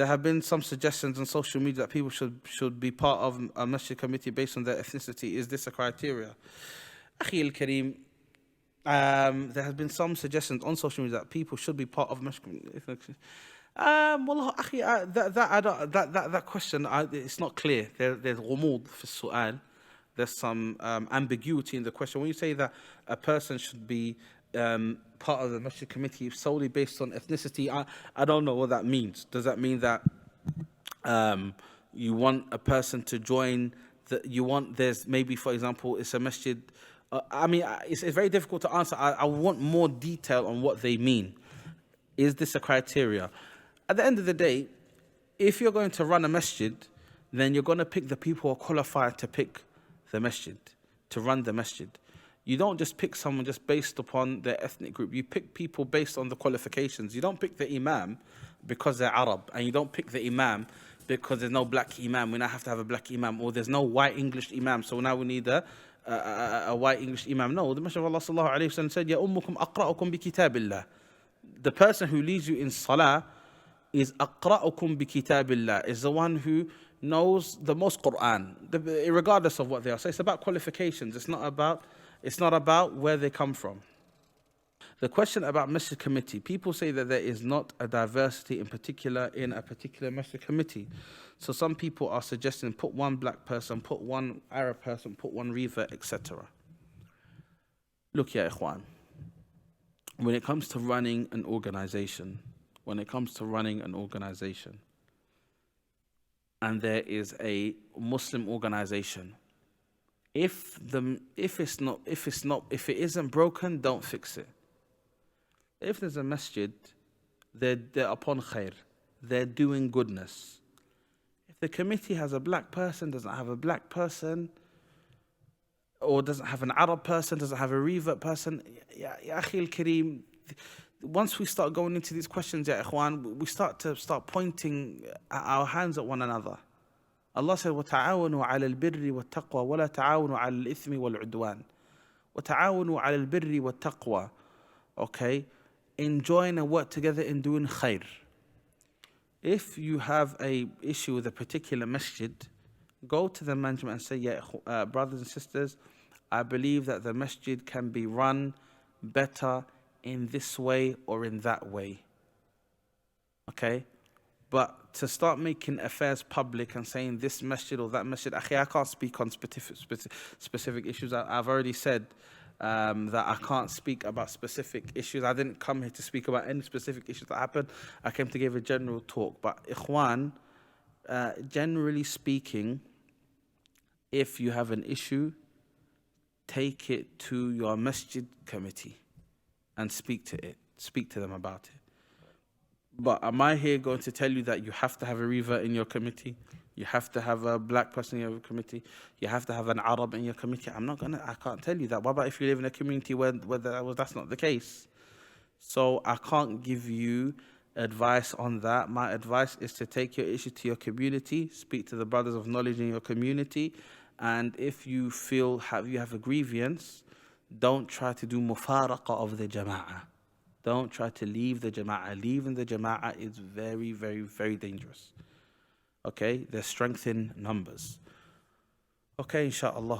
There have been some suggestions on social media that people should be part of a masjid committee based on their ethnicity. Is this a criteria? Akhi al-Kareem, there has been some suggestions on social media that people should be part of masjid committee. Well, akhi, that question, it's not clear. There's ghumud fi su'al. There's some ambiguity in the question. When you say that a person should be part of the masjid committee solely based on ethnicity, I don't know what that means. Does that mean that you want a person to join, there's maybe, for example, it's a masjid, it's very difficult to answer. I want more detail on what they mean. Is this a criteria? At the end of the day, if you're going to run a masjid, then you're going to pick the people who are qualified to pick the masjid, to run the masjid. You don't just pick someone just based upon their ethnic group. You pick people based on the qualifications. You don't pick the imam because they're Arab, and you don't pick the imam because there's no black imam. We now have to have a black imam, or there's no white English imam, so now we need a white English imam. No, the Messenger of Allah sallallahu alayhi wa sallam said, "Ya ummukum aqra'ukum bi kitabillah." The person who leads you in salah is aqra'ukum bi kitabillah, is the one who knows the most Quran, regardless of what they are. So it's about qualifications. It's not about where they come from. The question about masjid committee, people say that there is not a diversity in a particular masjid committee. So some people are suggesting put one black person, put one Arab person, put one revert, etc. Look, ya ikhwan, when it comes to running an organization, and there is a Muslim organization, if it isn't broken, don't fix it. If there's a masjid, they're upon khair, they're doing goodness. If the committee has a black person, doesn't have a black person, or doesn't have an Arab person, doesn't have a revert person, ya akhi al-Kareem, once we start going into these questions, ya ikhwan, we start pointing our hands at one another. Allah said, وَتَعَاوَنُوا عَلَى الْبِرِّ وَالتَّقْوَى وَلَا تَعَاوَنُوا عَلَى الْإِثْمِ وَالْعُدْوَانِ وَتَعَاوَنُوا عَلَى الْبِرِّ وَالتَّقْوَى. Okay? Enjoying and work together in doing khair. If you have a issue with a particular masjid, go to the management and say, yeah, brothers and sisters, I believe that the masjid can be run better in this way or in that way. Okay? But to start making affairs public and saying this masjid or that masjid, I can't speak on specific issues. I've already said that I can't speak about specific issues. I didn't come here to speak about any specific issues that happened. I came to give a general talk. But ikhwan, generally speaking, if you have an issue, take it to your masjid committee and speak to them about it. But am I here going to tell you that you have to have a revert in your committee? You have to have a black person in your committee? You have to have an Arab in your committee? I can't tell you that. What about if you live in a community where that's not the case? So I can't give you advice on that. My advice is to take your issue to your community, speak to the brothers of knowledge in your community, and if you feel you have a grievance, don't try to do mufaraqa of the jama'ah. Don't try to leave the jama'ah. Leaving the jama'ah is very, very, very dangerous. Okay? There's strength in numbers. Okay, inshaAllah.